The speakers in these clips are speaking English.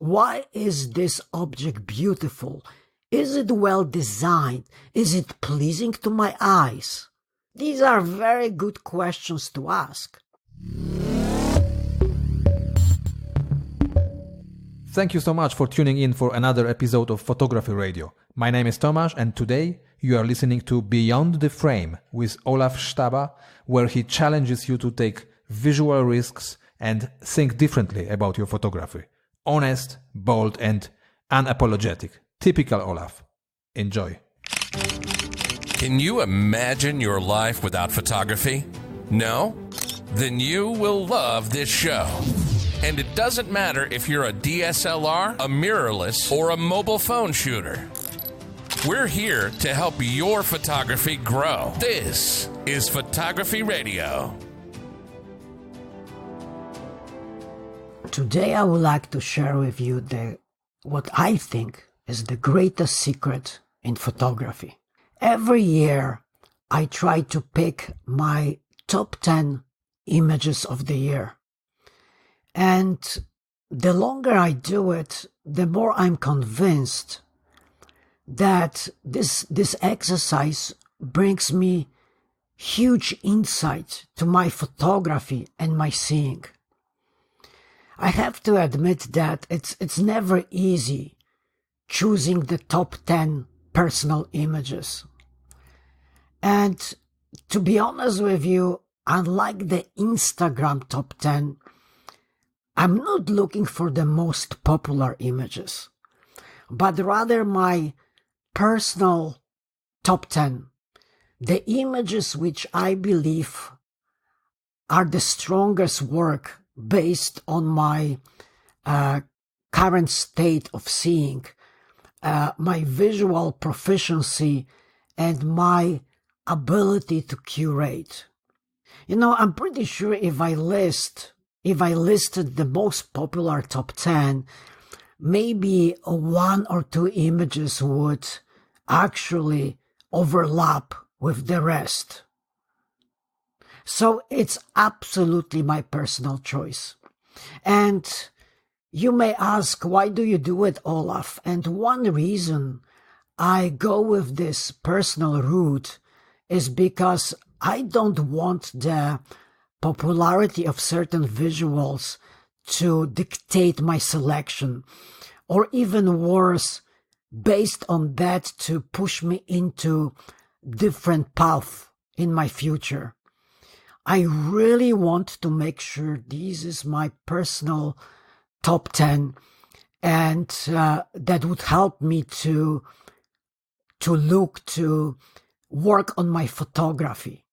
Why is this object beautiful? Is it well designed? Is it pleasing to my eyes? These are very good questions to ask. Thank you so much for tuning in for another episode of Photography Radio. My name is Tomasz, and today you are listening to Beyond the Frame with Olaf Sztaba, where he challenges you to take visual risks and think differently about your photography. Honest, bold, and unapologetic. Typical Olaf. Enjoy. Can you imagine your life without photography? No? Then you will love this show. And it doesn't matter if you're a DSLR, a mirrorless, or a mobile phone shooter. We're here to help your photography grow. This is Photography Radio. Today I would like to share with you what I think is the greatest secret in photography. Every year I try to pick my top 10 images of the year. And the longer I do it, the more I'm convinced that this exercise brings me huge insight to my photography and my seeing. I have to admit that it's never easy choosing the top 10 personal images. And to be honest with you, unlike the Instagram top 10, I'm not looking for the most popular images, but rather my personal top 10, the images which I believe are the strongest work based on my current state of seeing, my visual proficiency, and my ability to curate. You know, I'm pretty sure if I listed the most popular top 10, maybe one or two images would actually overlap with the rest. So it's absolutely my personal choice. And you may ask, why do you do it, Olaf? And one reason I go with this personal route is because I don't want the popularity of certain visuals to dictate my selection, or even worse, based on that to push me into different path in my future. I really want to make sure this is my personal top 10, and that would help me to work on my photography.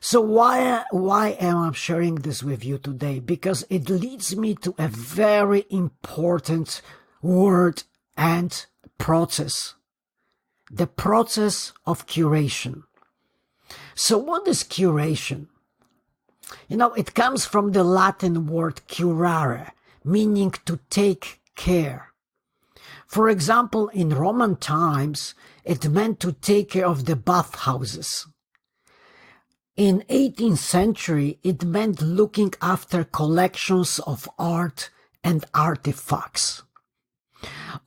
So why am I sharing this with you today? Because it leads me to a very important word and process. The process of curation. So what is curation? You know, it comes from the Latin word curare, meaning to take care. For example, in Roman times, it meant to take care of the bathhouses. In 18th century, it meant looking after collections of art and artifacts.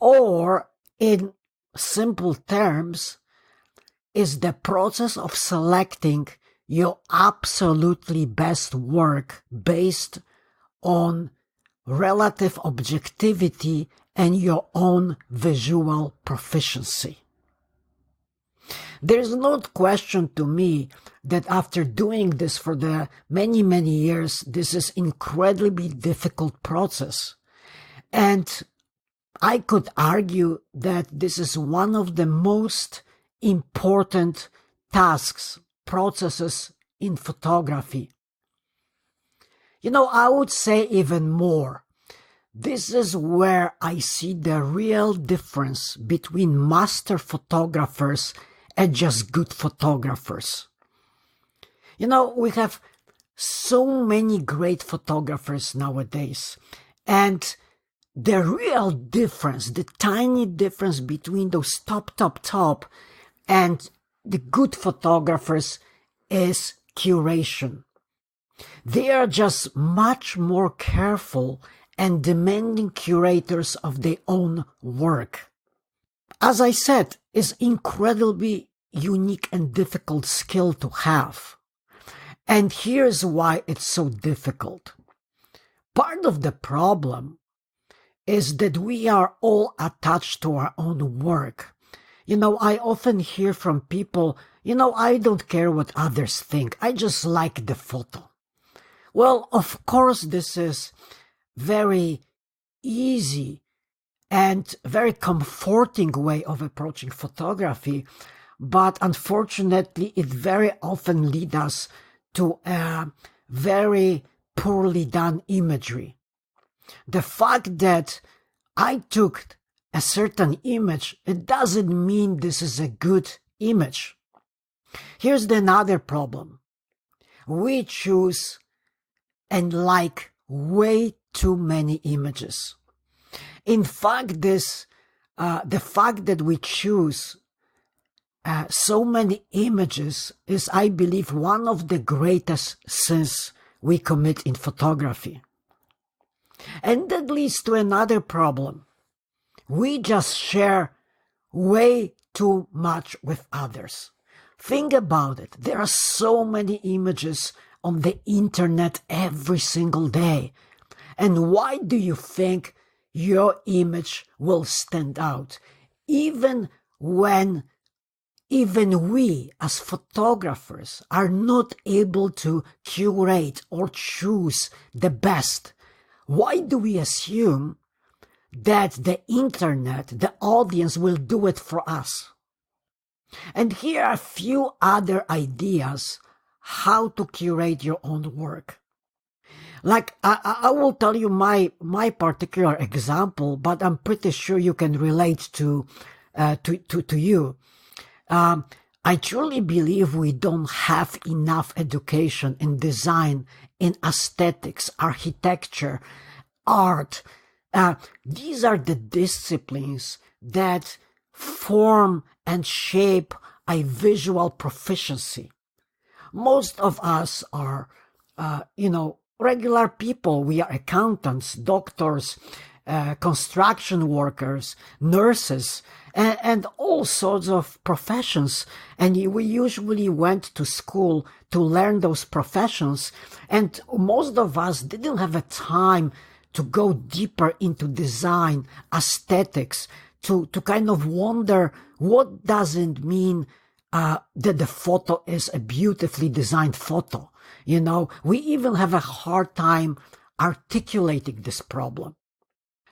Or, in simple terms, is the process of selecting your absolutely best work based on relative objectivity and your own visual proficiency. There is no question to me that after doing this for the many years, this is incredibly difficult process. And I could argue that this is one of the most important tasks, processes in photography. You know, I would say even more. This is where I see the real difference between master photographers and just good photographers. You know, we have so many great photographers nowadays, and the real difference, the tiny difference between those top and the good photographers is curation. They are just much more careful and demanding curators of their own work. As I said, is incredibly unique and difficult skill to have. And here's why it's so difficult. Part of the problem is that we are all attached to our own work. I often hear from people, I don't care what others think. I just like the photo. Well, of course, this is very easy and very comforting way of approaching photography, but unfortunately, it very often leads us to a very poorly done imagery. The fact that I took a certain image, it doesn't mean this is a good image. Here's another problem. We choose and like way too many images. In fact, the fact that we choose so many images is, I believe, one of the greatest sins we commit in photography. And that leads to another problem. We just share way too much with others. Think about it. There are so many images on the internet every single day. And why do you think your image will stand out? Even when we as photographers are not able to curate or choose the best, why do we assume that the internet, the audience, will do it for us? And here are a few other ideas how to curate your own work. Like, I will tell you my particular example, but I'm pretty sure you can relate to you. I truly believe we don't have enough education in design, in aesthetics, architecture, art. These are the disciplines that form and shape a visual proficiency. Most of us are, regular people. We are accountants, doctors, construction workers, nurses, and all sorts of professions. And we usually went to school to learn those professions. And most of us didn't have a time to go deeper into design, aesthetics, to kind of wonder what does it mean that the photo is a beautifully designed photo. We even have a hard time articulating this problem.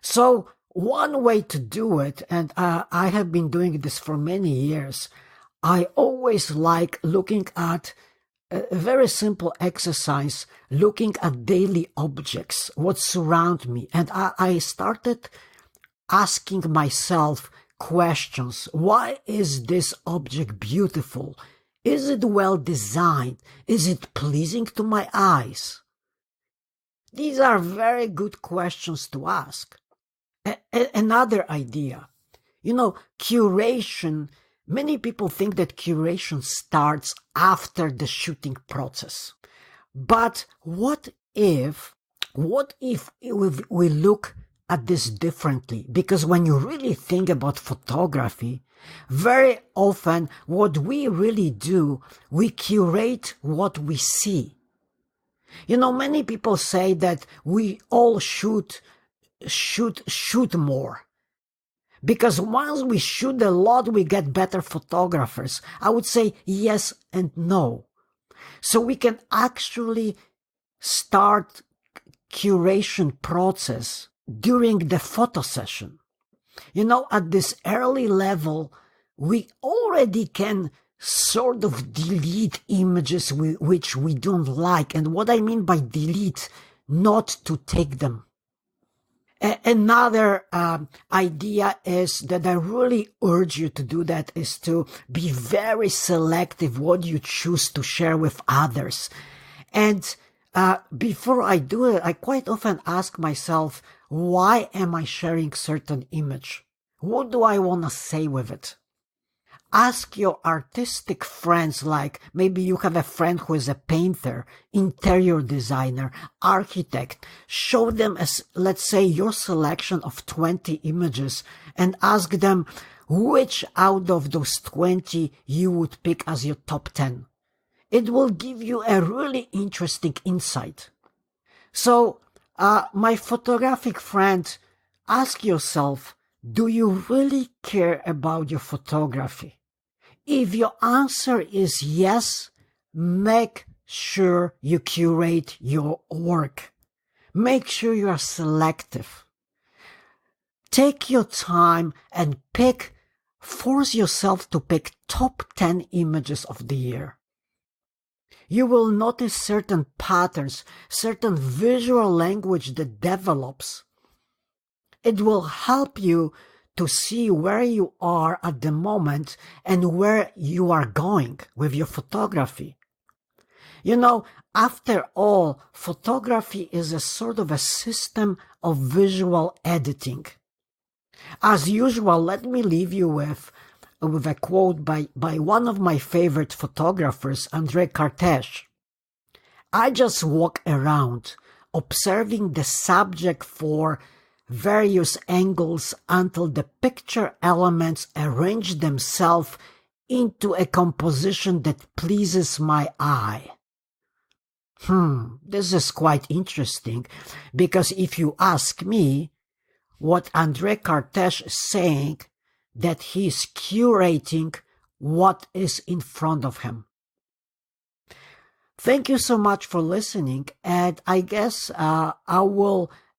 So one way to do it, and I have been doing this for many years, I always like looking at a very simple exercise, looking at daily objects, what surround me. And I started asking myself questions. Why is this object beautiful? Is it well designed? Is it pleasing to my eyes? These are very good questions to ask. Another idea, curation. Many people think that curation starts after the shooting process. But what if we look at this differently? Because when you really think about photography, very often what we really do, we curate what we see. Many people say that we all shoot more. Because once we shoot a lot, we get better photographers. I would say yes and no. So we can actually start curation process during the photo session. At this early level, we already can sort of delete images which we don't like. And what I mean by delete, not to take them. Another idea is that I really urge you to do that is to be very selective what you choose to share with others. And before I do it, I quite often ask myself, why am I sharing certain image? What do I want to say with it? Ask your artistic friends, like maybe you have a friend who is a painter, interior designer, architect. Show them, as let's say, your selection of 20 images and ask them which out of those 20 you would pick as your top 10. It will give you a really interesting insight. So, my photographic friend, ask yourself, do you really care about your photography? If your answer is yes, make sure you curate your work. Make sure you are selective. Take your time and force yourself to pick top 10 images of the year. You will notice certain patterns, certain visual language that develops. It will help you to see where you are at the moment and where you are going with your photography. You know, after all, photography is a sort of a system of visual editing. As usual, let me leave you with a quote by one of my favorite photographers, Andrei Kartesh. I just walk around observing the subject for various angles until the picture elements arrange themselves into a composition that pleases my eye. This is quite interesting, because if you ask me, what Andrei Kartesh is saying, that he is curating what is in front of him. Thank you so much for listening, and I guess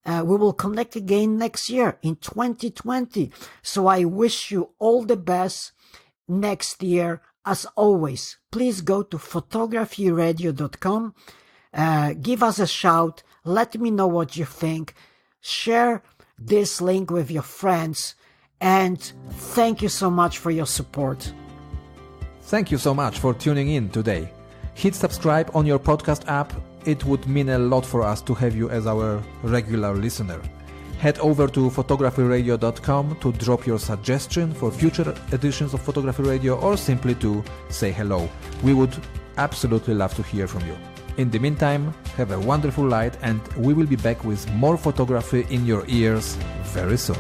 we will connect again next year in 2020. So I wish you all the best next year. As always, please go to photographyradio.com, give us a shout, let me know what you think, share this link with your friends, and thank you so much for your support. Thank you so much for tuning in today. Hit subscribe on your podcast app. It would mean a lot for us to have you as our regular listener. Head over to photographyradio.com to drop your suggestion for future editions of Photography Radio, or simply to say hello. We would absolutely love to hear from you. In the meantime, have a wonderful night, and we will be back with more photography in your ears very soon.